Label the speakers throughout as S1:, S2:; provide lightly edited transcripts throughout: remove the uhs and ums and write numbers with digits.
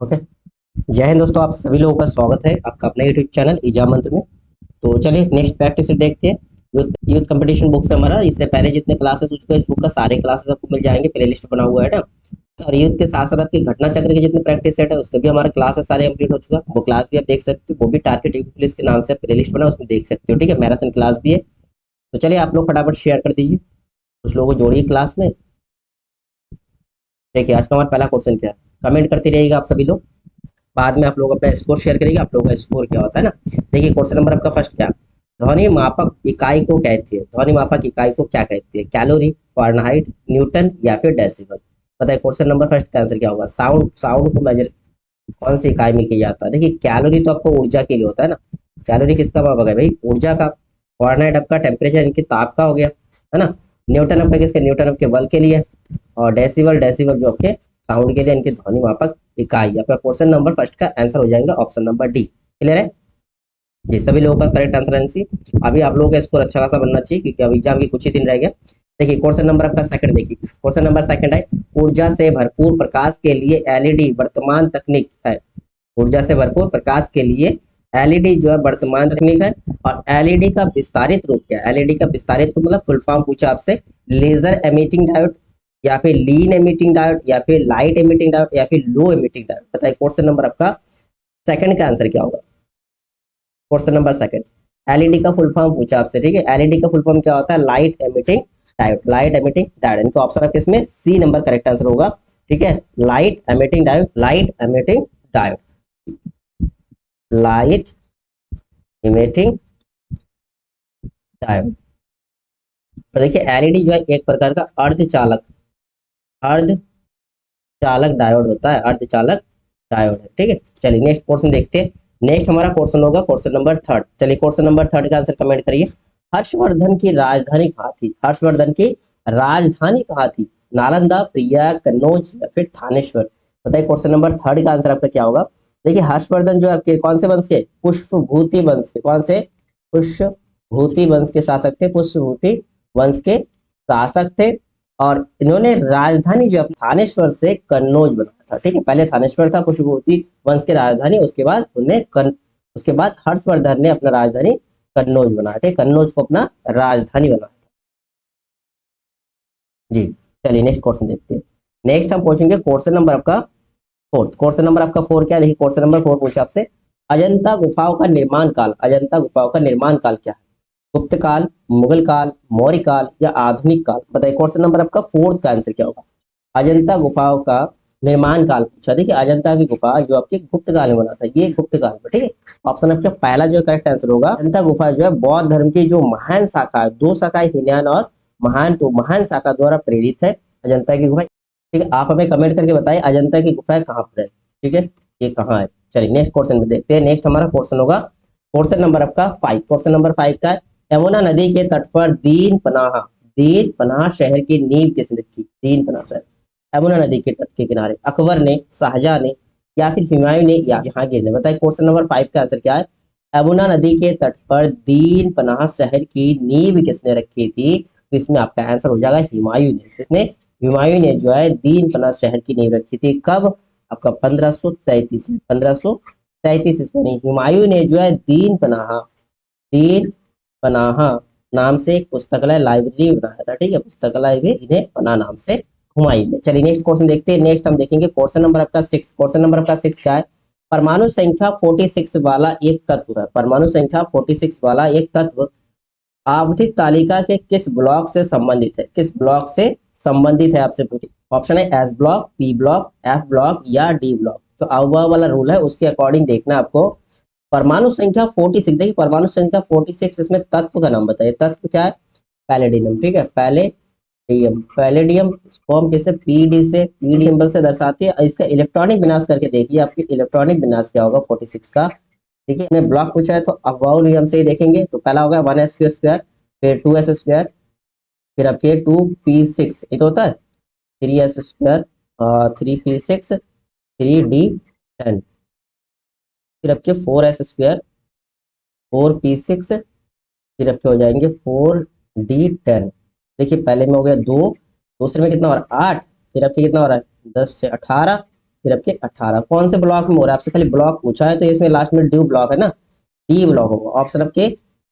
S1: Okay. जय हिंद दोस्तों, आप सभी लोगों का स्वागत है आपका अपना यूट्यूब चैनल एग्जाम मंत्र में। तो चलिए नेक्स्ट प्रैक्टिस देखते हैं। यूथ यूथ कंपटीशन बुक से हमारा इससे पहले जितने क्लासेस हो चुके हैं इस बुक का सारे क्लासेस आपको मिल जाएंगे, प्ले लिस्ट बना हुआ है ना। और यूथ के साथ साथ आपकी घटना चक्र के जितने प्रैक्टिस सेट है उसके भी हमारे क्लासेस सारे कंप्लीट हो चुका है। वो क्लास भी आप देख सकते हो, वो भी टारगेट यूथ पुलिस के नाम से प्ले लिस्ट बना है, उसमें देख सकते हो। ठीक है, मैराथन क्लास भी है। तो चलिए आप लोग फटाफट शेयर कर दीजिए, कुछ लोगों को जोड़िए क्लास में। देखिए आज का हमारा पहला क्वेश्चन क्या है, कमेंट करते रहिएगा आप सभी लोग। बाद में आप लोग अपना स्कोर शेयर करिएगा, आप लोगों का स्कोर क्या होता है ना। देखिए क्वेश्चन नंबर आपका फर्स्ट क्या है? ध्वनि मापक इकाई को कहती है, ध्वनि मापक इकाई को क्या कहती है? कैलोरी, फारेनहाइट, न्यूटन या फिर डेसिबल? बताइए क्वेश्चन नंबर फर्स्ट का आंसर क्या होगा? साउंड, साउंड को मेजर कौन सी इकाई में किया जाता है? देखिए कैलोरी तो आपको ऊर्जा के लिए होता है ना। कैलोरी किसका मापक है भाई? ऊर्जा का। फारेनहाइट आपका टेम्परेचर इनके ताप का हो गया, है ना। न्यूटन आपका किसके? न्यूटन आपके बल के लिए। और डेसिबल, डेसिबल जो आपके साउंड के लिए, इनके ध्वनि मापक इकाई। आपका क्वेश्चन नंबर फर्स्ट का आंसर हो जाएगा ऑप्शन नंबर डी। क्लियर है जी? सभी लोगों का करेक्ट आंसर है सी। अभी आप लोगों का स्कोर अच्छा खासा बनना चाहिए क्योंकि अब एग्जाम के कुछ ही दिन रह गए। देखिए क्वेश्चन नंबर आपका सेकंड, देखिए क्वेश्चन नंबर सेकंड है, ऊर्जा से भरपूर प्रकाश के लिए एलईडी वर्तमान तकनीक है। ऊर्जा से भरपूर प्रकाश के लिए एलईडी जो है वर्तमान तकनीक है। और एलईडी का विस्तारित रूप क्या है? एलईडी का विस्तारित रूप मतलब फुल फॉर्म पूछा आपसे, लेजर एमिटिंग डायोड या फिर लीन एमिटिंग डायोड या फिर लाइट एमिटिंग डायोड या फिर लो एमिटिंग डायोड? बताइए क्वेश्चन नंबर आपका सेकंड का आंसर क्या होगा? क्वेश्चन नंबर सेकंड, एलईडी का फुल फॉर्म पूछा आपसे। ठीक है, एलईडी का फुल फॉर्म क्या होता है? Light emitting diode, light emitting diode. इनका ऑप्शन आपके इसमें सी नंबर करेक्ट आंसर होगा। ठीक है, light emitting diode, light emitting diode, light emitting diode. तो देखिए एलईडी जो है एक प्रकार का अर्धचालक, अर्धचालक डायोड होता है, अर्धचालक डायोड है। ठीक है, चलिए नेक्स्ट क्वेश्चन देखते हैं। नेक्स्ट हमारा क्वेश्चन होगा क्वेश्चन नंबर थर्ड। चलिए क्वेश्चन नंबर थर्ड का आंसर कमेंट करिए। हर्षवर्धन की राजधानी कहाँ थी? हर्षवर्धन की राजधानी कहाँ थी? नालंदा, प्रयाग, कन्नौज या फिर थानेश्वर? बताइए क्वेश्चन नंबर थर्ड का आंसर आपका क्या होगा? देखिए हर्षवर्धन जो आपके कौन से वंश के? पुष्पभूति वंश के। कौन से? पुष्पभूति वंश के शासक थे, पुष्पभूति वंश के शासक थे। और इन्होंने राजधानी जो है थानेश्वर से कन्नौज बनाया था। ठीक है, पहले थानेश्वर था पुष्पभूति वंश की राजधानी, उसके बाद उन्हें उसके बाद हर्षवर्धन ने अपना राजधानी कन्नौज बनाया। ठीक, कन्नौज को अपना राजधानी बनाया जी। चलिए नेक्स्ट क्वेश्चन देखते हैं। नेक्स्ट हम पूछेंगे क्वेश्चन नंबर आपका फोर्थ। क्वेश्चन नंबर आपका फोर क्या है? देखिए क्वेश्चन नंबर फोर पूछा आपसे, अजंता गुफाओं का निर्माण काल, अजंता गुफाओं का निर्माण काल क्या है? गुप्त काल, मुगल काल, मौर्य काल या आधुनिक काल? बताइए क्वेश्चन नंबर आपका फोर्थ का आंसर क्या होगा? अजंता गुफाओं का निर्माण काल पूछा। देखिए अजंता की गुफा जो आपके गुप्त काल में बना था, ये गुप्त काल में। ठीक है, ऑप्शन आपका पहला जो करेक्ट आंसर होगा, अजंता गुफा जो है बौद्ध धर्म की जो महान शाखा है, दो शाखा हीनयान और महान, तो महान शाखा द्वारा प्रेरित है अजंता की गुफा। ठीक है, आप हमें कमेंट करके बताइए अजंता की गुफा कहाँ पर है। ठीक है, ये कहाँ है? चलिए नेक्स्ट क्वेश्चन में देखते हैं। नेक्स्ट हमारा क्वेश्चन होगा क्वेश्चन नंबर आपका फाइव। क्वेश्चन नंबर फाइव का है, यमुना नदी के तट पर दीन पनाह, दीन पनाह शहर की नींव किसने रखी? दीन पनाह शहर यमुना नदी के तट के किनारे अकबर ने, शाहजहां ने या फिर हुमायूं ने या जहांगीर ने? बताइए क्वेश्चन नंबर फाइव का आंसर क्या है? यमुना नदी के तट पर दीन पनाह शहर की नींव किसने रखी थी? तो इसमें आपका आंसर हो जाएगा हुमायूं ने। किसने? हुमायूं ने जो है दीन पनाह शहर की नींव रखी थी। कब? आपका 1533 में, 1533 ईस्वी में हुमायूं ने जो है दीन पनाह, दीन पनाह नाम से एक पुस्तकालय लाइब्रेरी बनाया था। ठीक है, पुस्तकालय भी इन्हें पना नाम से हुमायूं ने। चलिए नेक्स्ट क्वेश्चन देखते हैं। नेक्स्ट हम देखेंगे क्वेश्चन नंबर आपका सिक्स। क्वेश्चन नंबर आपका सिक्स क्या है? परमाणु संख्या 46 वाला एक तत्व है, परमाणु संख्या 46 वाला एक तत्व आवधिक तालिका के किस ब्लॉक से संबंधित है? किस ब्लॉक से संबंधित है आपसे पूछे। ऑप्शन है S block, P block, F block या डी ब्लॉक। तो अव्वा वाला रूल है उसके अकॉर्डिंग देखना आपको। परमाणु संख्या 46, देखिए परमाणु संख्या 46, इसमें तत्व का नाम बताइए। तत्व क्या है? पैलेडियम। ठीक है, पैलेडियम, पैलेडियम इसको हम किससे? पीडी से, पीडी सिंबल से दर्शाती है। इसका इलेक्ट्रॉनिक विन्यास करके देखिए, आपके इलेक्ट्रॉनिक विन्यास क्या होगा 46 का। देखिए हमने ब्लॉक पूछा है तो अफवाह नियम से ही देखेंगे। तो पहला होगा 1s² फिर 2s², फिर आपके 2p6 ये तो होता है 3s², 3p6, 3d10, फिर आपके 4s², 4p6, फिर आपके हो जाएंगे 4d10। देखिए पहले में हो गया 2, दूसरे में कितना हो रहा है 8, फिर आपके कितना हो रहा है 10 से 18, फिर आपके 18। कौन से ब्लॉक में हो रहा है, आपसे खाली ब्लॉक पूछा है तो इसमें लास्ट में ड्यू ब्लॉक है ना, डी ब्लॉक होगा।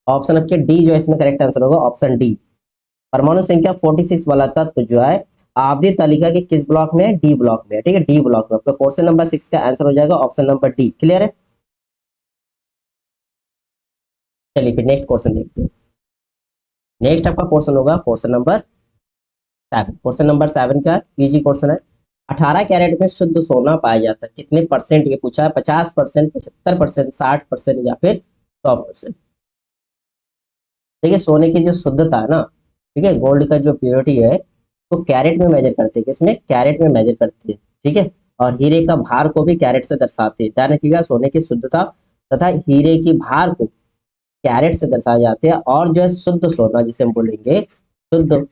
S1: ऑप्शन आपके डी जो है इसमें करेक्ट आंसर होगा ऑप्शन डी। परमाणु संख्या 46 वाला तत्व जो है आपदी तालिका के किस ब्लॉक में है, डी ब्लॉक में है, ठीक है, डी ब्लॉक में। आपका क्वेश्चन नंबर 6 का आंसर हो जाएगा ऑप्शन नंबर डी। क्लियर है? चलिए फिर नेक्स्ट क्वेश्चन देखते हैं। नेक्स्ट आपका क्वेश्चन होगा क्वेश्चन नंबर 7। क्वेश्चन नंबर 7 का इजी क्वेश्चन है। 18 कैरेट में शुद्ध सोना पाया जाता है, कितने परसेंट ये पूछा है, 50%, 75%, 60% या फिर 100%। देखिए सोने की जो शुद्धता है ना, ठीक है, गोल्ड का जो प्योरिटी है तो कैरेट में मेजर करते हैं, किसमें, कैरेट में मेजर करते हैं, ठीक है। और हीरे का भार को भी कैरेट से दर्शाते हैं। ध्यान रखिएगा, सोने की शुद्धता तथा हीरे की भार को कैरेट से दर्शाए जाते हैं। और जो है शुद्ध सोना जिसे हम बोलेंगे, शुद्ध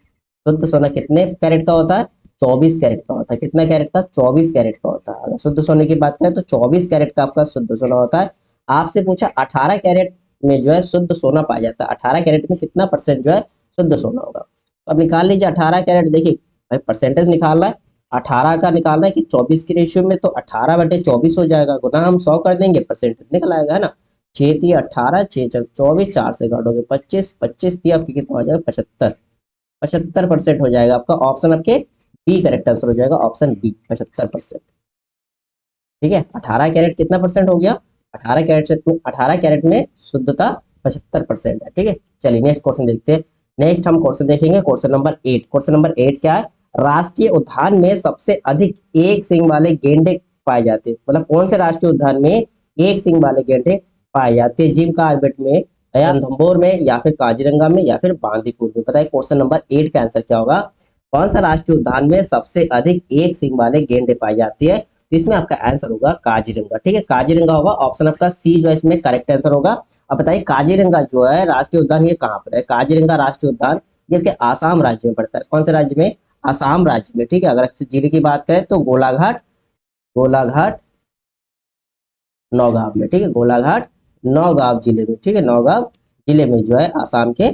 S1: शुद्ध सोना कितने कैरेट का होता है, 24 कैरेट का होता है। कितना कैरेट का, 24 कैरेट का होता है। अगर शुद्ध सोने की बात करें तो 24 कैरेट का आपका शुद्ध सोना होता है। आपसे पूछा 18 कैरेट में जो है शुद्ध सोना पाया जाता है, 18 कैरेट में कितना परसेंट जो है शुद्ध सोना होगा। तो अब निकाल लीजिए 18 कैरेट। देखिए भाई परसेंटेज निकालना है, 18 का निकालना है कि 24 के रेशियो में, तो 18/24 हो जाएगा, गुना हम 100 कर देंगे, परसेंटेज निकल आएगा, है ना। 6×3 = 18, 6×4 = 24, 4 से काटोगे 25, 25 आपकी कितना हो जाएगा, 75। 75% हो जाएगा आपका। ऑप्शन आपके बी करेक्ट आंसर हो जाएगा, ऑप्शन बी 75%। ठीक है, 18 कैरेट कितना परसेंट हो गया, 18 कैरेट में शुद्धता 75% है। ठीक है, चलिए नेक्स्ट क्वेश्चन देखते हैं। नेक्स्ट हम क्वेश्चन देखेंगे क्वेश्चन नंबर 8। क्वेश्चन नंबर 8 क्या है, राष्ट्रीय उद्यान में सबसे अधिक एक सींग वाले गेंडे पाए जाते हैं। मतलब कौन से राष्ट्रीय उद्यान में एक सींग वाले गेंडे पाए जाते हैं, जिम कार्बेट में या रणथंभौर में या फिर काजीरंगा में या फिर बांदीपुर में। बताइए क्वेश्चन नंबर 8 का आंसर क्या होगा। कौन सा राष्ट्रीय उद्यान में सबसे अधिक एक सींग वाले गेंडे पाई जाती है, तो इसमें आपका आंसर होगा काजीरंगा। ठीक है, काजीरंगा होगा, ऑप्शन आपका सी जो है इसमें करेक्ट आंसर होगा। अब बताइए काजीरंगा जो है राष्ट्रीय उद्यान ये कहाँ पर है। काजीरंगा राष्ट्रीय उद्यान ये आपके आसाम राज्य में पड़ता है। कौन से राज्य में, आसाम राज्य में। ठीक है, अगर जिले की बात करें तो गोलाघाट, गोलाघाट नौगांव में। ठीक है, गोलाघाट नौगांव जिले में। ठीक है, नौगांव जिले में जो है आसाम के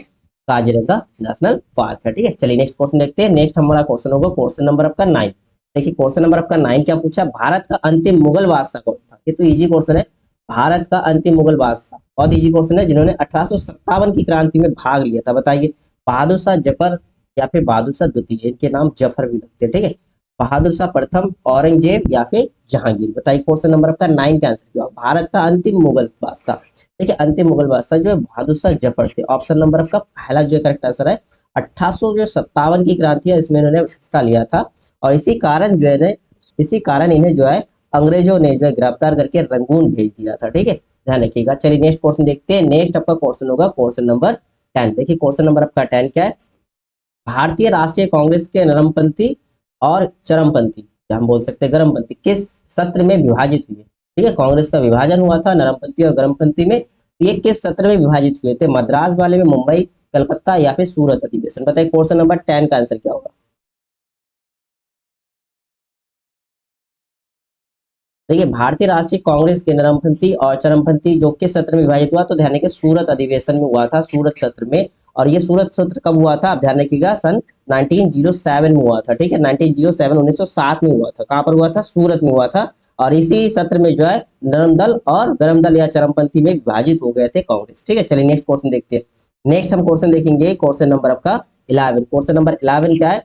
S1: काजीरंगा नेशनल पार्क है। ठीक है, चलिए नेक्स्ट क्वेश्चन देखते हैं। नेक्स्ट हमारा क्वेश्चन होगा क्वेश्चन नंबर आपका 9। देखिए क्वेश्चन नंबर आपका 9 क्या पूछा, भारत का अंतिम मुगल बादशाह कौन था। ये तो इजी क्वेश्चन है, भारत का अंतिम मुगल बादशाह बहुत इजी क्वेश्चन है, जिन्होंने 1857 की क्रांति में भाग लिया था। बताइए बहादुर शाह जफर या फिर बहादुर शाह द्वितीय, इनके नाम जफर भी लगते हैं। ठीक है, बहादुर शाह प्रथम, औरंगजेब या फिर जहांगीर। बताइए क्वेश्चन नंबर आपका 9 का आंसर क्या होगा। भारत का अंतिम मुगल बादशाह, देखिए अंतिम मुगल बादशाह जो है बहादुर शाह जफर थे। ऑप्शन नंबर आपका पहला जो करेक्ट आंसर है। 1857 की क्रांति है इसमें इन्होंने हिस्सा लिया था, और इसी कारण जो है इसी कारण इन्हें जो है अंग्रेजों ने जो है गिरफ्तार करके रंगून भेज दिया था। ठीक है, ध्यान रखिएगा। चलिए नेक्स्ट क्वेश्चन देखते हैं। नेक्स्ट आपका क्वेश्चन होगा क्वेश्चन नंबर 10। देखिए क्वेश्चन नंबर आपका 10 क्या है, भारतीय राष्ट्रीय कांग्रेस के नरमपंथी और चरमपंथी, या हम बोल सकते हैं गरमपंथी, किस सत्र में विभाजित हुए। ठीक है, कांग्रेस का विभाजन हुआ था नरमपंथी और गरमपंथी में। ये किस सत्र में विभाजित हुए थे, मद्रास वाले में, मुंबई, कलकत्ता या फिर सूरत अधिवेशन। बताइए क्वेश्चन नंबर 10 का आंसर क्या होगा। देखिए भारतीय राष्ट्रीय कांग्रेस के नरमपंथी और चरमपंथी जो किस सत्र में विभाजित हुआ, तो ध्यान रखिए सूरत अधिवेशन में हुआ था, सूरत सत्र में। और ये सूरत सत्र कब हुआ था, आप ध्यान रखिएगा सन 1907 में हुआ था। ठीक है, 1907 1907 में हुआ था। कहां पर हुआ था, सूरत में हुआ था। और इसी सत्र में जो है नरम दल और गरम दल या चरमपंथी में विभाजित हो गए थे कांग्रेस। ठीक है, चलिए नेक्स्ट क्वेश्चन देखते हैं। नेक्स्ट हम क्वेश्चन देखेंगे क्वेश्चन नंबर आपका 11। क्वेश्चन नंबर 11 क्या है,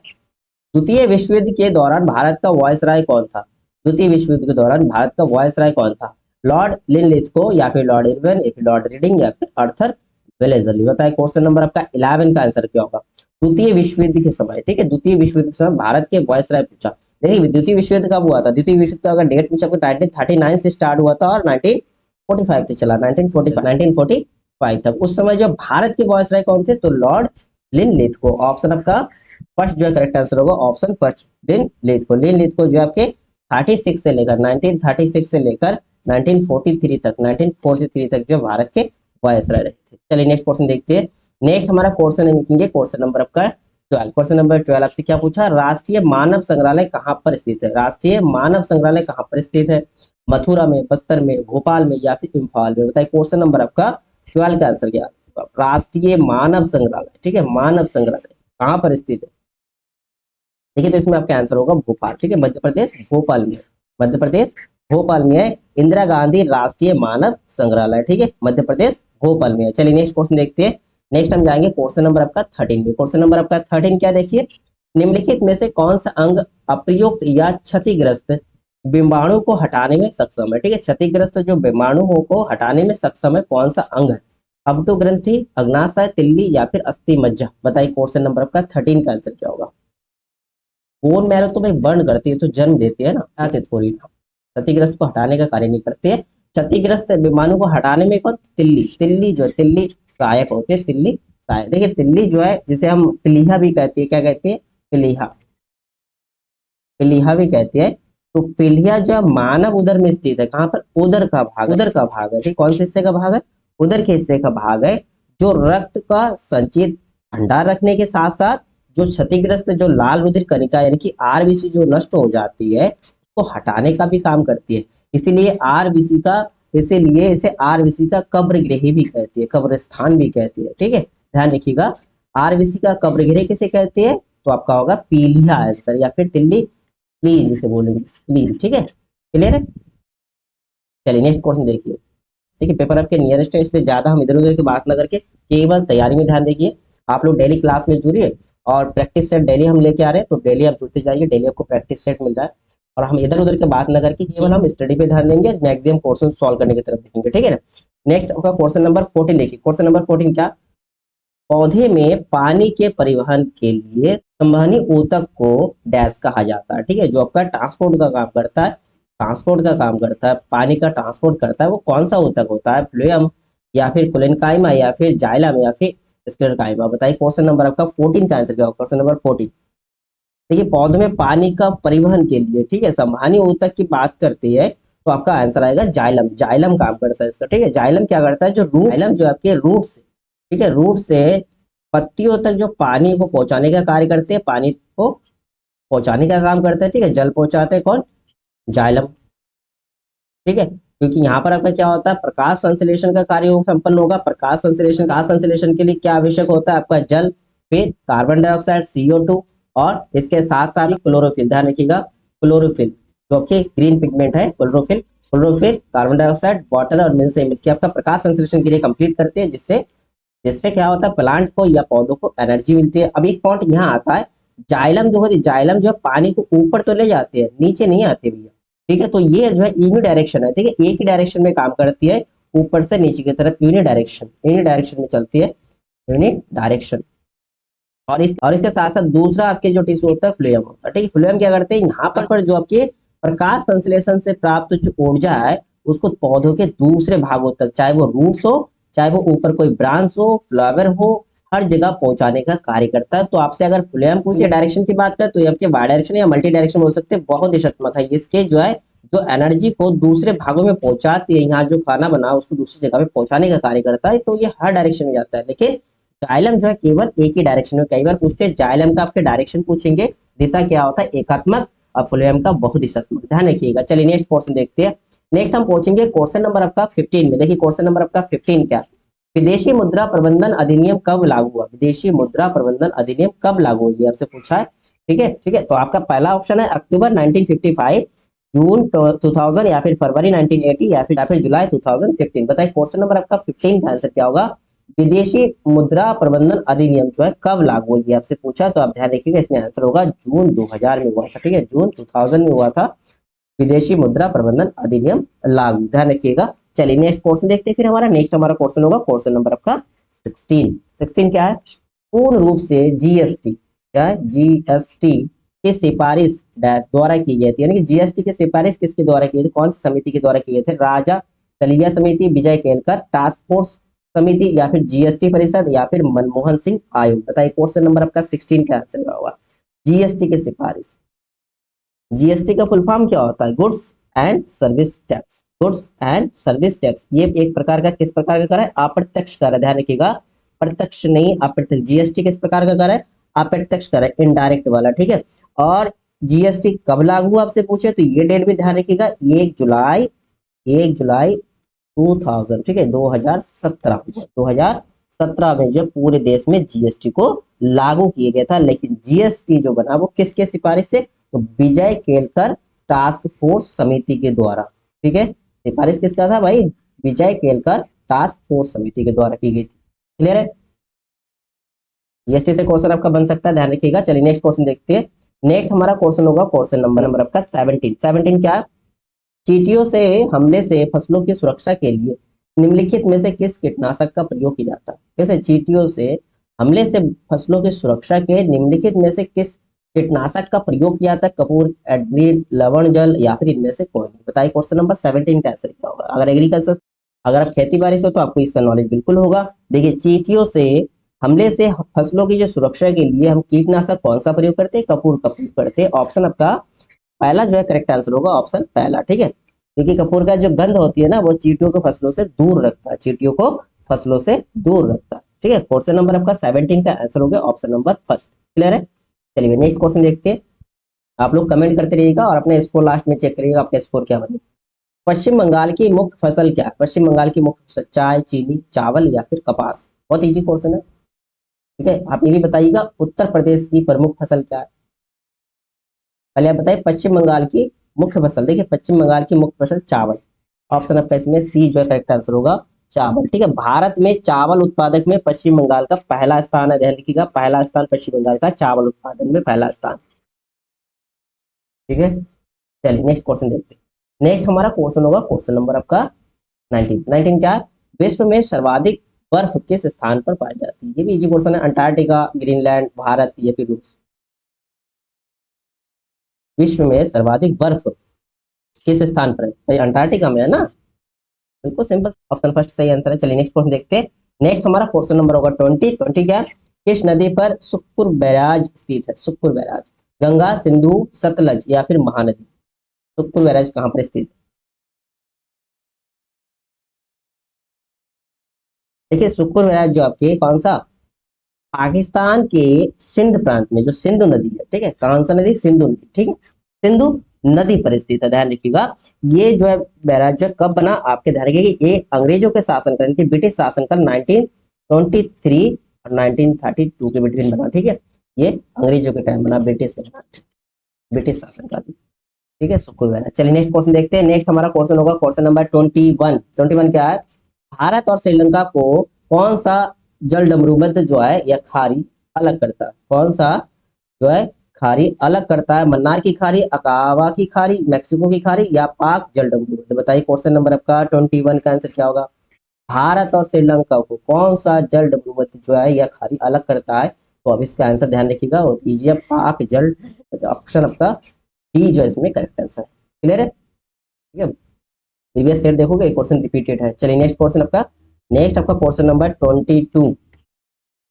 S1: द्वितीय विश्व युद्ध के दौरान भारत का वायसराय कौन था। द्वितीय विश्व युद्ध के दौरान भारत का वायसराय कौन था, लॉर्ड लिनलिथगो या फिर लॉर्ड इरविन या फिर लॉर्ड रीडिंग या फिर आर्थर वेलेजली। बताए क्वेश्चन नंबर आपका 11 का आंसर क्या होगा। द्वितीय विश्व युद्ध के समय, ठीक है, द्वितीय विश्व युद्ध के समय भारत के वायसराय पूछा। देखिए द्वितीय विश्व युद्ध कब हुआ था, द्वितीय विश्व युद्ध का अगर डेट पूछा तो 1939 से स्टार्ट हुआ था और 1945 तक चला, 1945 तक। उस समय जो भारत के वायसराय कौन थे, तो लॉर्ड लिनलिथगो। ऑप्शन आपका फर्स्ट जो है करेक्ट आंसर होगा, ऑप्शन फर्स्ट लिनलिथगो। लिनलिथगो जो आपके 36 से लेकर 1936 से लेकर 1943 तक, 1943 तक जो भारत के वायसराय रहे थे। चलिए नेक्स्ट क्वेश्चन देखते हैं। नेक्स्ट हमारा क्वेश्चन है क्वेश्चन नंबर आपका 12। क्वेश्चन नंबर 12 आपसे क्या पूछा, राष्ट्रीय मानव संग्रहालय कहाँ पर स्थित है। राष्ट्रीय मानव संग्रहालय कहाँ पर स्थित है, मथुरा में, बस्तर में, भोपाल में या फिर इम्फाल में। बताइए क्वेश्चन नंबर आपका 12 का आंसर क्या होगा। राष्ट्रीय मानव संग्रहालय, ठीक है, मानव संग्रहालय कहाँ पर स्थित है। देखिए तो इसमें आपका आंसर होगा भोपाल। ठीक है, मध्य प्रदेश भोपाल में। मध्य प्रदेश भोपाल में है। इंदिरा गांधी राष्ट्रीय मानव संग्रहालय, ठीक है, मध्य प्रदेश भोपाल में है। चलिए नेक्स्ट क्वेश्चन देखते हैं। नेक्स्ट हम जाएंगे क्वेश्चन नंबर आपका 13 में। क्वेश्चन नंबर आपका 13 क्या देखिए, निम्नलिखित में से कौन सा अंग अप्रयुक्त या क्षतिग्रस्त विमाणु को हटाने में सक्षम है, ठीक है, क्षतिग्रस्त जो विमाणुओं को हटाने में सक्षम है कौन सा अंग है, अब्दु ग्रंथि, अग्नाशय, तिल्ली या फिर अस्थि मज्जा। बताइए क्वेश्चन नंबर आपका 13 का आंसर क्या होगा। बोन मैरो तो भाई बर्न करती है, तो जन्म देती है ना, आते थोड़ी ना, क्षतिग्रस्त को हटाने का कार्य नहीं करती है। क्षतिग्रस्त विमाणु को हटाने में कौन, तिल्ली, तिल्ली जो तिल्ली सहायक होते हैं, तिल्ली सहायक। देखिए तिल्ली जो है जिसे हम पिलीहा भी कहते हैं, क्या कहते हैं, पिलीहा, पिलीहा भी कहते हैं। तो पिलिया जब मानव उदर में स्थित है, कहाँ पर, उदर का भाग, उदर का भाग है, ठीक, कौन से हिस्से का भाग है, उदर के हिस्से का भाग है, जो रक्त का संचित भंडार रखने के साथ साथ जो क्षतिग्रस्त जो लाल रुधिर कणिका यानी कि आरबीसी जो नष्ट हो जाती है उसको हटाने का भी काम करती है। इसीलिए आरबीसी का, इसीलिए इसे आरबीसी का कब्र गृह भी कहती है, कब्रस्थान भी कहती है, ठीक है, ध्यान रखिएगा। आरबीसी का कब्र गृह किसे कहते हैं, तो आपका होगा पीलिया आंसर, या फिर तिल्ली, प्लीज इसे बोलेंगे प्लीज, ठीक है, क्लियर है। चलिए नेक्स्ट क्वेश्चन देखिए। देखिए पेपर आपके नियरेस्ट है, इसलिए ज्यादा हम इधर उधर की बात ना करके केवल तैयारी में ध्यान देखिए। आप लोग डेली क्लास में जुड़िए और प्रैक्टिस सेट डेली हम लेके आ रहे हैं, तो डेली आप जुड़ते जाइए, डेली आपको प्रैक्टिस सेट मिल रहा है। और हम इधर उधर की बात ना करके केवल हम स्टडी पे ध्यान देंगे, मैक्सिमम क्वेश्चन सॉल्व करने की तरफ देखेंगे, ठीक है ना। नेक्स्ट आपका क्वेश्चन नंबर 14 देखिए। क्वेश्चन नंबर 14 क्या, पौधे में पानी के परिवहन के लिए संवहनी ऊतक को डैश कहा जाता है, ठीक है, जो आपका ट्रांसपोर्ट का काम करता है, ट्रांसपोर्ट का काम करता है, पानी का ट्रांसपोर्ट करता है, वो कौन सा ऊतक होता है, फ्लोएम या फिर कुलेनकाइमा या फिर जाइलम या फिर स्क्लेरोकाइमा। बताइए क्वेश्चन नंबर आपका 14 का आंसर क्या होगा, क्वेश्चन नंबर 14। देखिए पौधे में पानी का परिवहन के लिए, ठीक है, संवहनी ऊतक की बात करती है तो आपका आंसर आएगा जाइलम, जाइलम काम करता है इसका, ठीक है। जाइलम क्या करता है, जो रूट, जाइलम जो आपके रूट से, ठीक है, रूट से पत्तियों तक जो पानी को पहुंचाने का कार्य करते हैं, पानी को पहुंचाने का काम करते हैं, ठीक है, जल पहुंचाते हैं कौन, जाइलम, ठीक है। क्योंकि यहाँ पर आपका क्या होता है, प्रकाश संश्लेषण का कार्य संपन्न होगा। प्रकाश संश्लेषण, प्रकाश संश्लेषण के लिए क्या आवश्यक होता है, आपका जल, फिर कार्बन डाइऑक्साइड CO2 और इसके साथ साथ क्लोरोफिल, ध्यान रखिएगा, क्लोरोफिल जो आपके ग्रीन पिगमेंट है, chlorophyll, chlorophyll, carbon dioxide, water और मिल से मिलकर आपका प्रकाश संश्लेषण के लिए कंप्लीट करते हैं, जिससे जिससे क्या होता है, प्लांट को या पौधों को एनर्जी मिलती है। अब एक पॉइंट यहाँ आता है, जाइलम जो होती है, जाइलम जो है पानी को ऊपर तो ले जाती है, नीचे नहीं आती भैया, ठीक है। तो ये जो है यूनि डायरेक्शन है, ठीक है, एक ही डायरेक्शन में काम करती है, ऊपर से नीचे की तरफ यूनि डायरेक्शन, यूनि डायरेक्शन में चलती है, यूनि डायरेक्शन। और इसके साथ साथ दूसरा आपके जो टिश्यू होता है फ्लोएम होता है, ठीक है। फ्लोएम क्या करते हैं, यहाँ पर जो आपके प्रकाश संश्लेषण से प्राप्त जो ऊर्जा है उसको पौधों के दूसरे भागों तक, चाहे वो रूट्स हो, चाहे वो ऊपर कोई ब्रांच हो, फ्लावर हो, हर जगह पहुंचाने का कार्य करता है। तो आपसे अगर फ्लोएम पूछे डायरेक्शन की बात करें तो ये आपके बाय डायरेक्शन या मल्टी डायरेक्शन बोल सकते हैं, बहुत दिशात्मक है। इसके जो है जो एनर्जी को दूसरे भागों में पहुंचाती है, यहाँ जो खाना बना उसको दूसरी जगह पे पहुंचाने का कार्य करता है, तो ये हर डायरेक्शन में जाता है। लेकिन जाइलम जो है केवल एक ही डायरेक्शन में, कई बार पूछते हैं जाइलम का आपके डायरेक्शन पूछेंगे, दिशा क्या होता है, एकात्मक, और फ्लोएम का बहुदिशात्मक, ध्यान रखिएगा। चलिए नेक्स्ट क्वेश्चन देखते हैं। नेक्स्ट हम पहुंचेंगे क्वेश्चन नंबर आपका 15 में। देखिए क्वेश्चन नंबर आपका 15 क्या, विदेशी मुद्रा प्रबंधन अधिनियम कब लागू हुआ, विदेशी मुद्रा प्रबंधन अधिनियम कब लागू हुई, आपसे पूछा है, ठीक है, ठीक है। तो आपका पहला ऑप्शन है अक्टूबर 1955, जून 2000 या फिर फरवरी 1980 या फिर जुलाई 2015। बताइए क्वेश्चन नंबर आपका 15 का आंसर क्या होगा, विदेशी मुद्रा प्रबंधन अधिनियम जो है कब लागू हुई, आपसे पूछा, तो आप ध्यान रखिएगा इसमें आंसर होगा जून 2000 में हुआ था, ठीक है, जून 2000 में हुआ था विदेशी मुद्रा प्रबंधन अधिनियम लागू, ध्यान रखिएगा। चलिए नेक्स्ट क्वेश्चन देखते हैं। फिर हमारा नेक्स्ट हमारा क्वेश्चन होगा क्वेश्चन नंबर आपका 16। 16 क्या है, पूर्ण रूप से जीएसटी, क्या है, जीएसटी की सिफारिश द्वारा की गई थी, यानी कि जीएसटी की सिफारिश किसके द्वारा की थी, कौन सी समिति के द्वारा किए थे, राजा तलिया समिति, विजय केलकर टास्क फोर्स समिति, या फिर जीएसटी परिषद, या फिर मनमोहन सिंह आयोग। बताइए क्वेश्चन नंबर आपका 16 का आंसर क्या होगा, जीएसटी की सिफारिश। जीएसटी का फुल फॉर्म क्या होता है, goods and service tax, goods and service tax. ये एक प्रकार का, किस प्रकार का कर है, अप्रत्यक्ष कर है, ध्यान रखिएगा, प्रत्यक्ष नहीं अप्रत्यक्ष। जीएसटी किस प्रकार का कर है, अप्रत्यक्ष कर है, इनडायरेक्ट वाला, ठीक है। और जीएसटी कब लागू आपसे पूछे तो ये डेट भी ध्यान रखिएगा, 1 जुलाई 2000, ठीक है, 2017 में जो पूरे देश में जीएसटी को लागू किया गया था। लेकिन जीएसटी जो बना वो किसके सिफारिश से, तो विजय केलकर टास्क फोर्स समिति के द्वारा। ठीक है, सिफारिश किसका था भाई? विजय केलकर टास्क फोर्स समिति के द्वारा की गई थी। क्लियर है? जीएसटी से क्वेश्चन आपका बन सकता है, ध्यान रखिएगा। चलिए नेक्स्ट क्वेश्चन देखते हैं। नेक्स्ट हमारा क्वेश्चन होगा क्वेश्चन नंबर आपका 17। 17 क्या? चींटियों से हमले से फसलों की सुरक्षा के लिए निम्नलिखित में से किस कीटनाशक का प्रयोग किया जाता है? कैसे? चींटियों से हमले से फसलों की सुरक्षा के निम्नलिखित में से किस कीटनाशक का प्रयोग किया जाता है? कपूर, एड्रीड, लवण जल या फिर इनमें से कोई नहीं? बताइए क्वेश्चन नंबर 17 का आंसर क्या होगा? अगर एग्रीकल्चर, अगर आप खेती बाड़ी से हो तो आपको इसका नॉलेज बिल्कुल होगा। देखिए, चींटियों से हमले से फसलों की जो सुरक्षा के लिए हम कीटनाशक कौन सा प्रयोग करते हैं? कपूर का प्रयोग करते हैं। ऑप्शन आपका पहला जो है करेक्ट आंसर होगा, ऑप्शन पहला। ठीक है, क्योंकि कपूर का जो गंध होती है ना, वो चींटियों को फसलों से दूर रखता है, चींटियों को फसलों से दूर रखता है। ठीक है, क्वेश्चन नंबर आपका 17 का आंसर हो गया ऑप्शन नंबर फर्स्ट। क्लियर है? चलिए नेक्स्ट क्वेश्चन देखते हैं। आप लोग कमेंट करते रहिएगा और अपने स्कोर लास्ट में चेक करिएगा आपका स्कोर क्या बने। पश्चिम बंगाल की मुख्य फसल क्या है? पश्चिम बंगाल की मुख्य फसल चाय, चीनी, चावल या फिर कपास? बहुत इजी क्वेश्चन है। ठीक है, आप ये भी बताइएगा उत्तर प्रदेश की प्रमुख फसल क्या है? पहले आप बताइए पश्चिम बंगाल की मुख्य फसल। देखिए, पश्चिम बंगाल की मुख्य फसल चावल। ऑप्शन आपका इसमें सी जो है करेक्ट आंसर होगा, चावल। ठीक है, भारत में चावल उत्पादक में पश्चिम बंगाल का पहला स्थान है। ध्यान रखिएगा, पहला स्थान पश्चिम बंगाल का चावल उत्पादन में पहला स्थान। ठीक है, चलिए नेक्स्ट क्वेश्चन देखते हैं। नेक्स्ट हमारा क्वेश्चन होगा क्वेश्चन नंबर आपका 19। 19 क्या है? विश्व में सर्वाधिक बर्फ किस स्थान पर पाई जाती है? ये भी इजी क्वेश्चन है। अंटार्कटिका, ग्रीनलैंड, भारत या फिर रूस? विश्व में सर्वाधिक बर्फ किस स्थान पर है भाई? अंटार्कटिका में है ना। बिल्कुल सिंपल, ऑप्शन फर्स्ट सही आंसर है। चलिए नेक्स्ट क्वेश्चन देखते हैं। नेक्स्ट हमारा क्वेश्चन नंबर होगा 20। 20 क्या? किस नदी पर सुखपुर बैराज स्थित है? सुखपुर बैराज गंगा, सिंधु, सतलज या फिर महानदी? सुखपुर बैराज कहाँ पर स्थित है? देखिए, सुखपुर बैराज जो आपके कौन सा, पाकिस्तान के सिंध प्रांत में जो सिंधु नदी है। ठीक है, कौन सा नदी? सिंधु नदी। ठीक है, सिंधु नदी पर स्थित है, ध्यान रखिएगा। ये जो है बैराज जो कब बना, आपके ध्यान रखिएगा कि ये अंग्रेजों के शासनकाल, ब्रिटिश शासनकाल 1923 और 1932 के बिटवीन बना। ठीक है, ये अंग्रेजों के टाइम बना, ब्रिटिश के टाइम, ब्रिटिश शासनकाल। ठीक है, सुखपुर बैराज। चलिए नेक्स्ट क्वेश्चन देखते हैं। नेक्स्ट हमारा क्वेश्चन होगा क्वेश्चन नंबर 21। 21 क्या है? भारत और श्रीलंका को कौन सा जल डमरूमध्य जो है या खाड़ी अलग करता है? कौन सा जो है खाड़ी अलग करता है? मन्नार की खाड़ी, अकावा की खाड़ी, मैक्सिको की खाड़ी या पाक जल डमरूमध्य? बताइए क्वेश्चन नंबर आपका 21 का आंसर क्या होगा? भारत और श्रीलंका को कौन सा जल डमरूमध्य जो है या खाड़ी अलग करता है? तो अब इसका आंसर ध्यान रखिएगा और कीजिए पाक जल। ऑप्शन आपका डी जो है इसमें करेक्ट आंसर है। क्लियर है? ठीक है, प्रीवियस सेट देखोगे क्वेश्चन रिपीटेड है। चलिए नेक्स्ट क्वेश्चन आपका, नेक्स्ट आपका क्वेश्चन नंबर 22।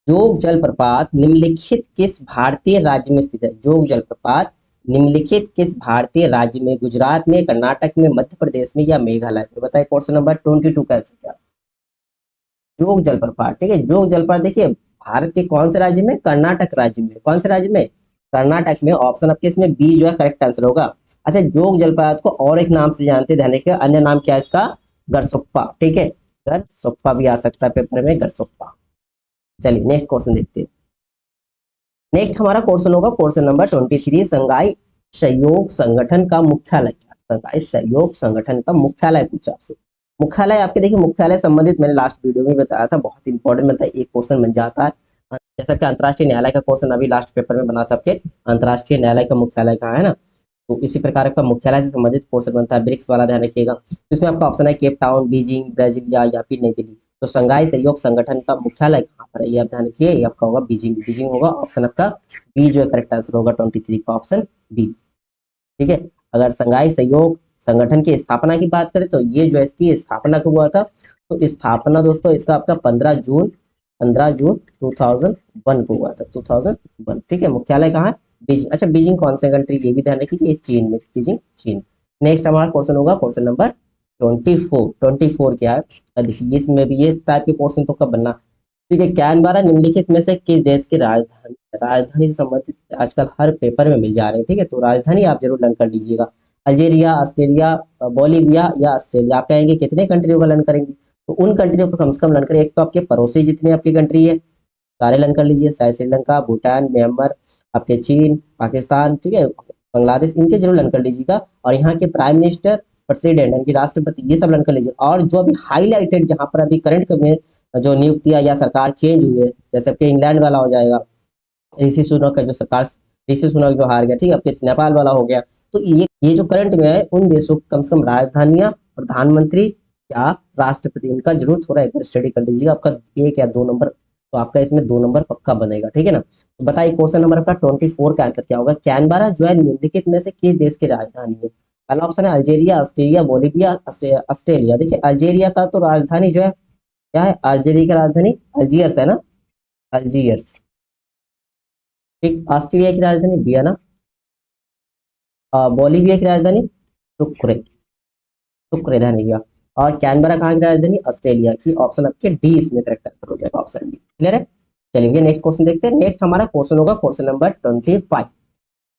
S1: जोग जलप्रपात निम्नलिखित किस भारतीय राज्य में स्थित है? जोग जलप्रपात निम्नलिखित किस भारतीय राज्य में? गुजरात में, कर्नाटक में, मध्य प्रदेश में या मेघालय में? बताइए क्वेश्चन नंबर 22 का आंसर क्या? जोग जलप्रपात। ठीक है, जोग जलप्रपात देखिए भारत के कौन से राज्य में? कर्नाटक राज्य में। कौन से राज्य में? कर्नाटक में। ऑप्शन आपके इसमें बी जो है करेक्ट आंसर होगा। अच्छा, जोग जलप्रपात को और एक नाम से जानते हैं, ध्यान रखिएगा। अन्य नाम क्या है इसका? गरसोप्पा। ठीक है, गरसोप्पा भी आ सकता है पेपर में, गरसोप्पा। चलिए नेक्स्ट क्वेश्चन देखते हैं। नेक्स्ट हमारा क्वेश्चन होगा क्वेश्चन नंबर 23। संघाई सहयोग संगठन का मुख्यालय क्या है? संघाई सहयोग संगठन का मुख्यालय पूछा आपसे। मुख्यालय आपके देखिए, मुख्यालय संबंधित मैंने लास्ट वीडियो में बताया था, बहुत इंपॉर्टेंट बनता है, एक क्वेश्चन बन जाता है। जैसा कि अंतर्राष्ट्रीय न्यायालय का क्वेश्चन अभी लास्ट पेपर में बना था आपके, अंतर्राष्ट्रीय न्यायालय का मुख्यालय कहाँ है ना, तो इसी प्रकार का मुख्यालय से संबंधित क्वेश्चन बनता है। ब्रिक्स वाला ध्यान रखिएगा। तो इसमें आपका ऑप्शन है केप टाउन, बीजिंग, ब्राजीलिया या फिर नई दिल्ली। तो संघाई सहयोग संगठन का मुख्यालय कहाँ पर है, ये आप ध्यान रखिए। ये आपका होगा बीजिंग, बीजिंग होगा। ऑप्शन आपका बी जो है करेक्ट आंसर होगा 23 का, ऑप्शन बी। ठीक है, अगर संघाई सहयोग संगठन की स्थापना की बात करें तो ये जो है इसकी स्थापना कब हुआ था? तो स्थापना दोस्तों इसका आपका 15 जून 2001 को हुआ था, 2001। ठीक है, मुख्यालय कहाँ है? बीजिंग। अच्छा, बीजिंग कौन से कंट्री, ये भी ध्यान रखिए कि ये चीन में, बीजिंग चीन। नेक्स्ट हमारा क्वेश्चन होगा क्वेश्चन नंबर 24। 24 क्या है? देखिए इसमें भी ये टाइप के क्वेश्चन तो कब बनना। ठीक है, कैनबरा निम्नलिखित में से किस देश की राजधानी? राजधानी से संबंधित आजकल हर पेपर में मिल जा रहे हैं। ठीक है, तो राजधानी आप जरूर लर्न कर लीजिएगा। अल्जीरिया, ऑस्ट्रेलिया, बोलीविया या ऑस्ट्रेलिया? आप कहेंगे कितने कंट्रियों का लर्न करेंगे? तो उन कंट्रियों का कम से कम लर्न करें। एक तो आपके पड़ोसी जितने आपकी कंट्री है सारे लर्न कर लीजिए, चाहे श्रीलंका, भूटान, म्यांमार, आपके चीन, पाकिस्तान। ठीक है, बांग्लादेश, इनके जरूर लर्न कर लीजिएगा। और यहाँ के प्राइम मिनिस्टर, प्रेसिडेंट यानी कि राष्ट्रपति, ये सब लर्न कर लीजिए। और जो अभी हाईलाइटेड जहाँ पर अभी करंट में जो नियुक्तियां या सरकार चेंज हुई है, जैसे आपके इंग्लैंड वाला हो जाएगा, ऋषि सुनक का जो सरकार, ऋषि सुनक जो हार गया, ठीक है, आपके नेपाल वाला हो गया। तो ये जो करंट में है, उन देशों की कम से कम राजधानियां, प्रधानमंत्री या राष्ट्रपति, इनका जरूर थोड़ा एक बार स्टडी कर लीजिएगा। आपका 1 या 2 नंबर, तो आपका इसमें 2 नंबर पक्का बनेगा, ठीक है ना। तो बताइए क्वेश्चन नंबर आपका 24 का आंसर क्या होगा। कैनबरा जो है निम्नलिखित में से किस देश की राजधानी है। पहला ऑप्शन है अल्जेरिया, ऑस्ट्रेलिया, बोलीविया, ऑस्ट्रेलिया। देखिए अल्जेरिया का तो राजधानी जो है क्या है, अल्जेरिया की राजधानी अल्जीयर्स है ना, अल्जीयर्स। ठीक, ऑस्ट्रेलिया की राजधानी वियना, बोलीविया की राजधानी सुक्रे, सुक्रे, ध्यान रखिएगा। और कैनबरा कहाँ की राजधानी, ऑस्ट्रेलिया की। ऑप्शन आपके डी इसमें करेक्ट आंसर हो जाएगा, ऑप्शन डी। क्लियर है। चलिए नेक्स्ट क्वेश्चन देखते हैं। नेक्स्ट हमारा क्वेश्चन होगा क्वेश्चन नंबर 25।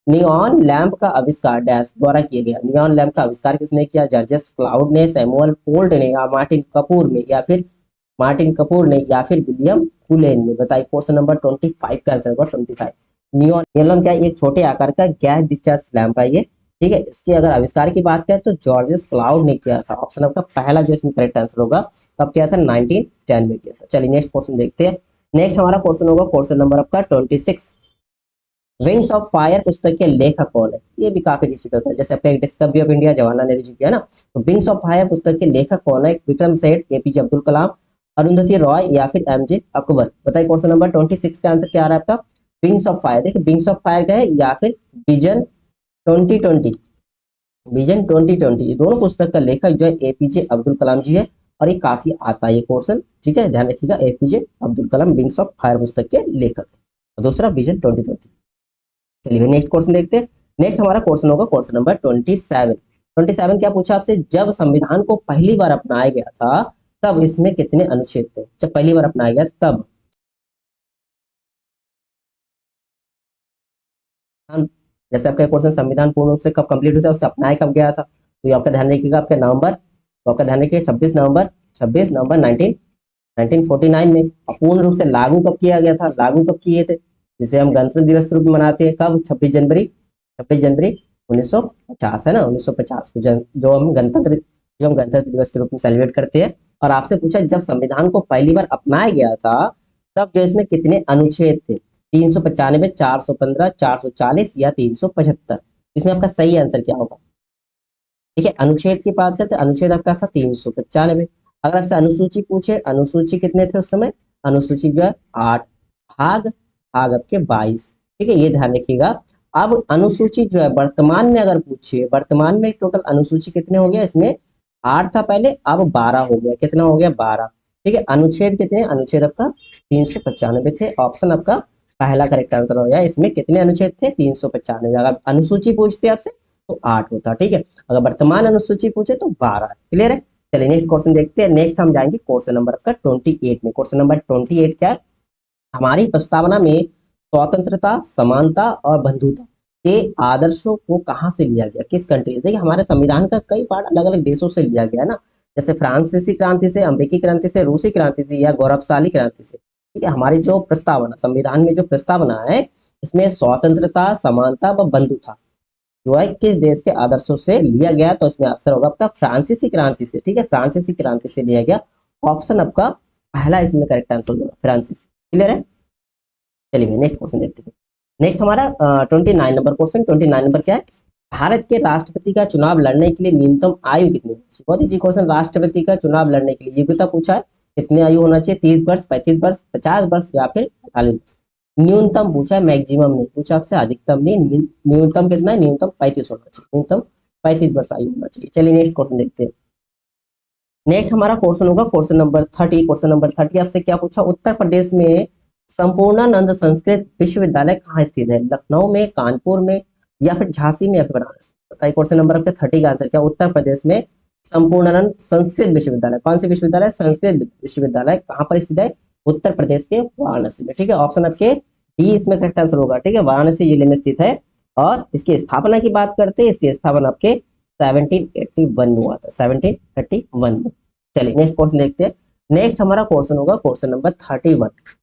S1: नियॉन लैंप का आविष्कार डैश द्वारा किया गया। नियॉन लैंप का आविष्कार किसने किया, जॉर्ज क्लाउड ने, सैमुअल फोल्ट ने, या मार्टिन कपूर ने, या फिर विलियम कुलेन ने। बताइए क्वेश्चन नंबर 25 का आंसर होगा 25। नियॉन लैंप क्या है, एक छोटे आकार का गैस डिस्चार्ज लैंप है ये, ठीक है। इसके अगर आविष्कार की बात करें तो जॉर्ज क्लाउड ने किया था। ऑप्शन आपका पहला जो इसमें करेक्ट आंसर होगा, कब किया था, 1910 में किया था। चलिए नेक्स्ट क्वेश्चन देखते हैं। नेक्स्ट हमारा क्वेश्चन होगा क्वेश्चन नंबर आपका 26। विंग्स ऑफ फायर पुस्तक के लेखक कौन है। ये भी काफी डिफिकल्ट है, जैसे आपका discovery of India Jawaharlal Nehru ji किया ना। तो विंग्स ऑफ फायर पुस्तक के लेखक कौन है, विक्रम सेठ, एपीजे अब्दुल कलाम, अरुंधति रॉय, या फिर एमजे अकबर। बताइए क्वेश्चन नंबर 26 का आंसर क्या आ रहा है आपका, विंग्स ऑफ फायर। देखिए विंग्स ऑफ फायर का है, या फिर विजन 2020, विजन 2020, ये दोनों पुस्तक का लेखक जो है एपीजे अब्दुल कलाम जी है। और ये काफी आता है ये क्वेश्चन, ठीक है, ध्यान रखिएगा। APJ Abdul Kalam wings of fire पुस्तक के लेखक है। दूसरा विजन 2020। चलिए नेक्स्ट क्वेश्चन देखते हैं। नेक्स्ट हमारा क्वेश्चन होगा क्वेश्चन नंबर 27। 27 क्या पूछा आपसे, जब संविधान को पहली बार अपनाया गया था तब इसमें कितने अनुच्छेद थे। जब पहली बार अपनाया गया तब, जैसे आपका क्वेश्चन संविधान पूर्ण रूप से कब कंप्लीट हुआ, उससे अपनाया कब गया था, तो ये आपका ध्यान रखिएगा। आपके नवंबर, तो आपका ध्यान रखिए 26 नवंबर 1949 में। और पूर्ण रूप से लागू कब किया गया था, लागू कब किए थे, जिसे हम गणतंत्र दिवस के रूप में मनाते हैं, कब, 26 जनवरी 1950 है ना, 1950 को जो हम गणतंत्र दिवस के रूप में सेलिब्रेट करते हैं। और आपसे पूछा जब संविधान को पहली बार अपनाया गया था तब जो इसमें कितने अनुच्छेद थे, 395, 415, 440 या 375। इसमें आपका सही आंसर क्या होगा। ठीक है, अनुच्छेद की बात करते हैं, अनुच्छेद आपका था 395। अगर आपसे अनुसूची पूछे, अनुसूची कितने थे उस समय, अनुसूची जो है 8, भाग भाग आपके 22, ठीक है, ये ध्यान रखिएगा। अब अनुसूची जो है वर्तमान में अगर पूछे, वर्तमान में टोटल अनुसूची कितने हो गया, इसमें 8 था पहले, अब 12 हो गया, कितना हो गया, 12। ठीक है, अनुच्छेद कितने, अनुच्छेद आपका 395 थे। ऑप्शन आपका पहला करेक्ट आंसर हो गया। इसमें कितने अनुच्छेद थे, 395। अगर अनुसूची पूछते आपसे तो 8 होता, ठीक है। अगर वर्तमान अनुसूची पूछे तो 12। क्लियर है। चलिए नेक्स्ट क्वेश्चन देखते हैं। नेक्स्ट हम जाएंगे क्वेश्चन नंबर आपका 28 में। क्वेश्चन नंबर 28 क्या है, हमारी प्रस्तावना में स्वतंत्रता, समानता और बंधुता के आदर्शों को कहाँ से लिया गया, किस कंट्री से। देखिए हमारे संविधान का कई पार्ट अलग अलग देशों से लिया गया है ना, जैसे फ्रांसीसी क्रांति से, अमेरिकी क्रांति से, रूसी क्रांति से, या गौरवशाली क्रांति से। ठीक है, हमारी जो प्रस्तावना, संविधान में जो प्रस्तावना है, इसमें स्वतंत्रता, समानता व बंधुता जो है किस देश के आदर्शों से लिया गया, तो इसमें आंसर होगा आपका फ्रांसीसी क्रांति से। ठीक है, फ्रांसीसी क्रांति से लिया गया। ऑप्शन आपका पहला इसमें करेक्ट आंसर होगा, फ्रांसीसी। क्लियर है। चलिए नेक्स्ट क्वेश्चन देखते हैं। नेक्स्ट हमारा 29 नंबर क्वेश्चन। 29 नंबर क्या है, भारत के राष्ट्रपति का चुनाव लड़ने के लिए न्यूनतम आयु कितनी है। बहुत ही क्वेश्चन, राष्ट्रपति का चुनाव लड़ने के लिए योग्यता पूछा है, कितनी आयु होना चाहिए, 30 वर्ष, 35 वर्ष, 50 वर्ष, या फिर 45 वर्ष। न्यूनतम पूछा है, मैक्सिमम नहीं पूछा आपसे, अधिकतम नहीं, न्यूनतम कितना है, न्यूनतम 35 होना चाहिए, न्यूनतम 35 वर्ष आयु होना चाहिए। चलिए नेक्स्ट क्वेश्चन देखते हैं। नेक्स्ट हमारा क्वेश्चन होगा क्वेश्चन नंबर 30। क्वेश्चन नंबर 30 आपसे क्या पूछा, उत्तर प्रदेश में संपूर्णानंद संस्कृत विश्वविद्यालय कहाँ स्थित है, लखनऊ में, कानपुर में, या फिर झांसी में, या फिर बनारस। बताइए क्वेश्चन नंबर आपका 30 का आंसर क्या, उत्तर प्रदेश में संपूर्णानंद संस्कृत विश्वविद्यालय, कौन सी विश्वविद्यालय, संस्कृत विश्वविद्यालय कहाँ पर स्थित है, उत्तर प्रदेश के वाराणसी में। ठीक है, ऑप्शन आपके डी इसमें करेक्ट आंसर होगा। ठीक है, वाराणसी जिले में स्थित है। और इसकी स्थापना की बात करते हैं, इसकी स्थापना आपके 1781 में हुआ था, 1731 में। चलिए नेक्स्ट क्वेश्चन देखते हैं। नेक्स्ट हमारा क्वेश्चन होगा क्वेश्चन नंबर 31।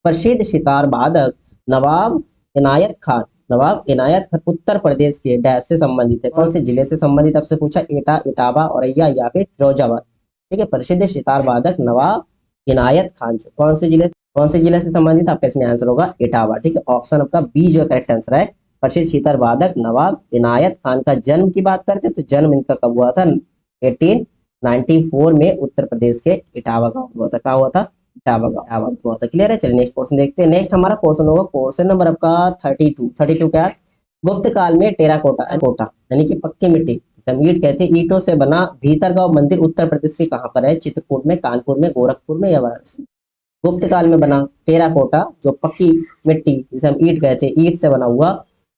S1: प्रसिद्ध सितार वादक नवाब इनायत खान नवाब इनायत खान उत्तर प्रदेश के डैश से संबंधित है, कौन से जिले से संबंधित, आपसे पूछा एटा, इटावा, औरैया या फिर फिरोजाबाद। ठीक है, प्रसिद्ध सितार वादक नवाब इनायत खान जो कौन से जिले से संबंधित, आपका इसमें आंसर होगा इटावा। ठीक है, ऑप्शन आपका बी जो करेक्ट आंसर है। प्रसिद्ध सितार वादक नवाब इनायत खान का जन्म की बात करते हैं तो जन्म इनका कब हुआ था, 1894 में उत्तर प्रदेश के इटावा गांव में हुआ था। क्या हुआ था, इटावा गांव, इटावा में हुआ था। क्लियर है, चलिए नेक्स्ट क्वेश्चन देखते हैं। नेक्स्ट हमारा क्वेश्चन होगा क्वेश्चन नंबर आपका 32 क्या है? गुप्त काल में टेराकोटा कोटा यानी कि पक्की मिट्टी ईंट कहते हैं, ईंटों से बना भीतरगांव मंदिर उत्तर प्रदेश के कहाँ पर है? चित्रकूट में, कानपुर में, गोरखपुर में या वाराणसी में? गुप्त काल में बना टेराकोटा जो पक्की मिट्टी जिसे हम ईंट कहते हैं, ईंट से बना हुआ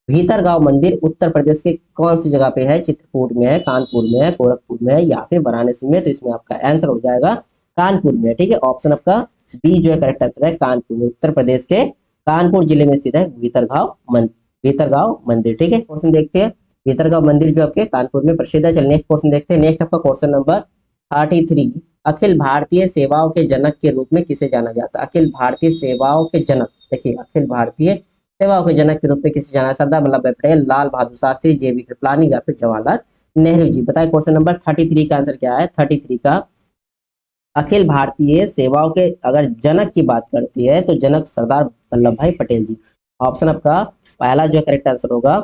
S1: भीतरगांव मंदिर उत्तर प्रदेश के कौन सी जगह पे है? चित्रकूट में है, कानपुर में है, गोरखपुर में है या फिर वाराणसी में? तो इसमें आपका आंसर हो जाएगा कानपुर में। ठीक है, ऑप्शन आपका बी जो है करेक्ट आंसर है, कानपुर में। उत्तर प्रदेश के कानपुर जिले में स्थित है भीतरगांव मंदिर। ठीक है, क्वेश्चन देखते हैं। भीतरगांव मंदिर जो आपके कानपुर में प्रसिद्ध है। चलिए नेक्स्ट क्वेश्चन देखते हैं। नेक्स्ट आपका क्वेश्चन नंबर 33, अखिल भारतीय सेवाओं के जनक के रूप में किसे जाना जाता है? अखिल भारतीय सेवाओं के जनक, देखिए अखिल भारतीय सेवाओं के जनक के रूप में किसे जाना है? सरदार वल्लभ भाई पटेल, लाल बहादुर शास्त्री, JB कृपलानी या फिर जवाहरलाल नेहरू जी। बताए क्वेश्चन नंबर 33 का आंसर क्या है? 33 का अखिल भारतीय सेवाओं के अगर जनक की बात करती है तो जनक सरदार वल्लभ भाई पटेल जी। ऑप्शन आपका पहला जो करेक्ट आंसर होगा,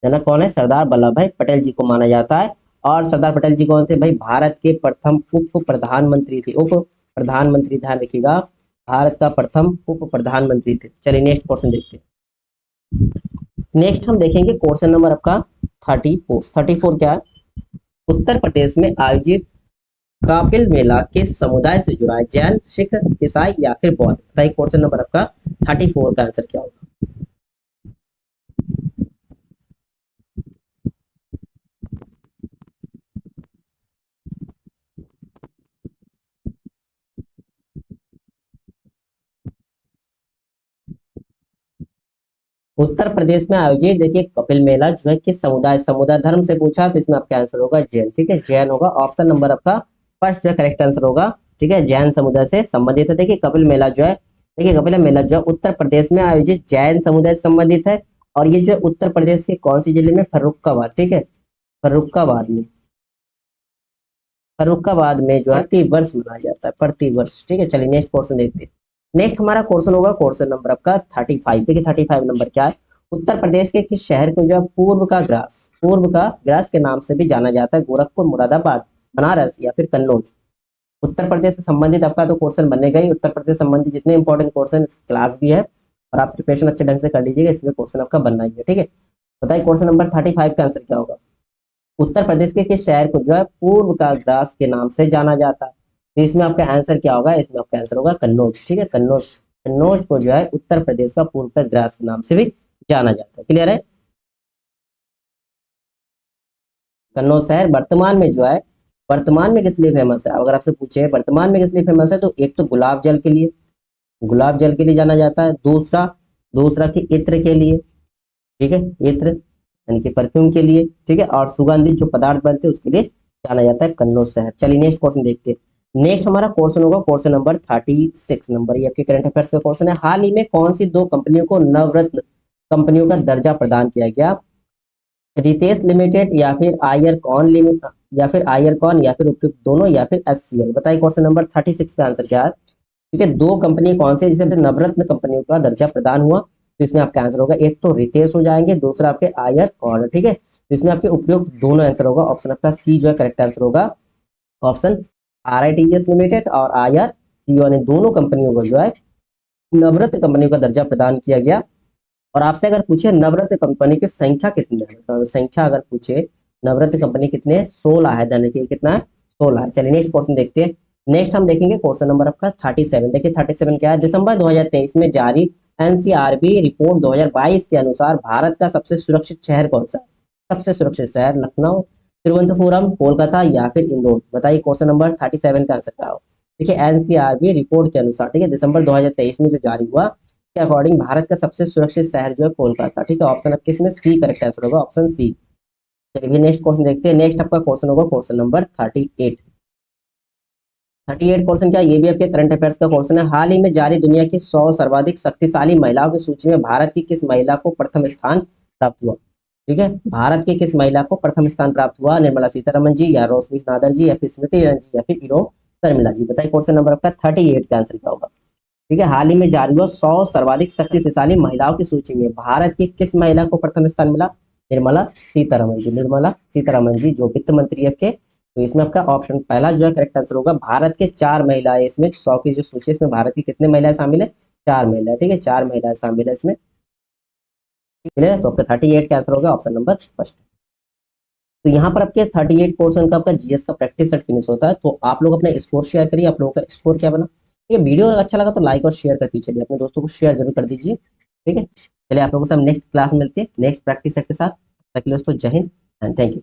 S1: जनक कौन है? सरदार वल्लभ भाई पटेल जी को माना जाता है। और सरदार पटेल जी कौन थे भाई? भारत के प्रथम उप प्रधानमंत्री थे, उप प्रधानमंत्री, ध्यान रखिएगा, भारत का प्रथम उप प्रधानमंत्री थे। चलिए नेक्स्ट क्वेश्चन देखते हैं। नेक्स्ट हम देखेंगे क्वेश्चन नंबर आपका 34 क्या है? उत्तर प्रदेश में आयोजित कापिल मेला किस समुदाय से जुड़ा है? जैन, सिख, ईसाई या फिर बौद्ध? बताइए क्वेश्चन नंबर आपका 34 का आंसर क्या होगा? उत्तर प्रदेश में आयोजित देखिए कपिल मेला जो है किस समुदाय धर्म से पूछा तो इसमें आपका आंसर होगा जैन। ठीक है, जैन होगा। ऑप्शन नंबर आपका फर्स्ट जो करेक्ट आंसर होगा। ठीक है, जैन समुदाय से संबंधित है। देखिए कपिल मेला जो है, देखिए कपिल मेला जो है उत्तर प्रदेश में आयोजित जैन समुदाय से संबंधित है। और ये जो उत्तर प्रदेश के कौन सी जिले में? फर्रुखाबाद। ठीक है, फर्रुखाबाद में, फर्रुखाबाद में जो है प्रति वर्ष मनाया जाता है, प्रति वर्ष। ठीक है, चलिए नेक्स्ट क्वेश्चन देखते हैं। नेक्स्ट हमारा क्वेश्चन होगा क्वेश्चन नंबर आपका 35। देखिए 35 नंबर क्या है? उत्तर प्रदेश के किस शहर को जो है पूर्व का ग्रास के नाम से भी जाना जाता है? गोरखपुर, मुरादाबाद, बनारस या फिर कन्नौज? उत्तर प्रदेश से संबंधित आपका तो क्वेश्चन बनेगा ही। उत्तर प्रदेश से संबंधित जितने इंपॉर्टेंट क्वेश्चन क्लास भी है और आप प्रिपरेशन अच्छे ढंग से कर लीजिएगा, इसमें क्वेश्चन आपका बनना ही है। ठीक है, बताइए क्वेश्चन नंबर 35 का आंसर क्या होगा? उत्तर प्रदेश के किस शहर को जो है पूर्व का ग्रास के नाम से जाना जाता है? तो इसमें आपका आंसर क्या होगा? इसमें आपका आंसर होगा कन्नौज। ठीक है, कन्नौज, कन्नौज को जो है उत्तर प्रदेश का पूर्व का ग्रास के नाम से भी जाना जाता है। क्लियर है? कन्नौज शहर वर्तमान में जो है, वर्तमान में किस लिए फेमस है? अगर आपसे पूछे वर्तमान में किस लिए फेमस है तो एक तो गुलाब जल के लिए, गुलाब जल के लिए जाना जाता है। दूसरा, दूसरा कि इत्र के लिए। ठीक है, इत्र यानी कि परफ्यूम के लिए। ठीक है, और सुगंधित जो पदार्थ बनते हैं उसके लिए जाना जाता है कन्नौज शहर। चलिए नेक्स्ट क्वेश्चन देखते हैं। नेक्स्ट हमारा क्वेश्चन होगा क्वेश्चन नंबर 36 नंबर, ये आपके करंट अफेयर्स का क्वेश्चन है। हाल ही में कौन सी दो कंपनियों को नवरत्न कंपनियों का दर्जा प्रदान किया गया? रितेश लिमिटेड या फिर आयरकॉन लिमिटेड या फिर आयरकॉन या फिर उपयुक्त दोनों या फिर SCL? बताइए क्वेश्चन नंबर 36 का आंसर क्या है? ठीक है, दो कंपनी कौन सी है जिसे नवरत्न कंपनियों का दर्जा प्रदान हुआ? तो इसमें आपका आंसर होगा एक तो रितेश हो जाएंगे, दूसरा आपके आयरकॉन। ठीक है, तो इसमें आपके उपयुक्त दोनों आंसर होगा। ऑप्शन आपका सी जो है करेक्ट आंसर होगा। ऑप्शन RITES लिमिटेड और IRCO ने दोनों कंपनियों को जो है नवरत्न कंपनियों का दर्जा प्रदान किया गया। और आपसे अगर पूछे नवरत्न कंपनी की संख्या कितनी है, तो संख्या अगर पूछे नवरत्न कंपनी कितने हैं? 16 है। यानी कि कितना है? 16 है। चलिए नेक्स्ट क्वेश्चन देखते हैं। नेक्स्ट हम देखेंगे क्वेश्चन नंबर आपका 37। देखिए 37 क्या है? दिसंबर 2023 में जारी NCRB रिपोर्ट 2022 के अनुसार भारत का सबसे सुरक्षित शहर कौन सा है? सबसे सुरक्षित शहर लखनऊ, तिरुवनंतपुरम, कोलकाता या फिर इंदौर? बताइए क्वेश्चन नंबर 37 का आंसर क्या हो? देखिए NCRB रिपोर्ट के अनुसार, ठीक है, दिसंबर 2023 में जो जारी हुआ के अकॉर्डिंग भारत का सबसे सुरक्षित शहर जो है कोलकाता। ठीक है, ऑप्शन आपके इसमें सी करेक्ट आंसर होगा, ऑप्शन सी। चलिए नेक्स्ट क्वेश्चन देखते हैं। नेक्स्ट आपका क्वेश्चन होगा क्वेश्चन नंबर 38। 38 क्वेश्चन क्या? ये भी आपके करंट अफेयर्स का क्वेश्चन है। हाल ही में जारी दुनिया की 100 सर्वाधिक शक्तिशाली महिलाओं की सूची में भारत की किस महिला को प्रथम स्थान प्राप्त हुआ? ठीक है, भारत के किस महिला को प्रथम स्थान प्राप्त हुआ? निर्मला सीतारमन जी, या रोशनी नादर जी, या फिर स्मृति ईरानी जी, या फिर इरो शर्मिला जी? बताइए क्वेश्चन नंबर आपका 38 का आंसर क्या होगा? ठीक है, हाल ही में जारी हुआ 100 सर्वाधिक शक्तिशाली महिलाओं की सूची में भारत की किस महिला को प्रथम स्थान मिला? निर्मला सीतारमन जी, निर्मला सीतारमन जी जो वित्त मंत्री है के। तो इसमें आपका ऑप्शन पहला जो है करेक्ट आंसर होगा। भारत के 4 महिलाएं इसमें, 100 की जो सूची है इसमें भारत की कितने महिलाएं शामिल है? 4 महिलाएं। ठीक है, 4 महिलाएं शामिल है इसमें। क्लियर है? तो आपका 38 का आंसर होगा ऑप्शन नंबर फर्स्ट। तो यहाँ पर आपके 38 पोर्शन का आपका जीएस का प्रैक्टिस सेट फिनिश होता है। तो आप लोग अपना स्कोर शेयर करिए, आप लोगों का स्कोर क्या बना। ठीक है, वीडियो अगर अच्छा लगा तो लाइक और शेयर करते चलिए, अपने दोस्तों को शेयर जरूर कर दीजिए। ठीक है, चलिए आप लोगों से हम नेक्स्ट क्लास में मिलते हैं नेक्स्ट प्रैक्टिस सेट के साथ। तक के लिए दोस्तों जय हिंद एंड थैंक यू।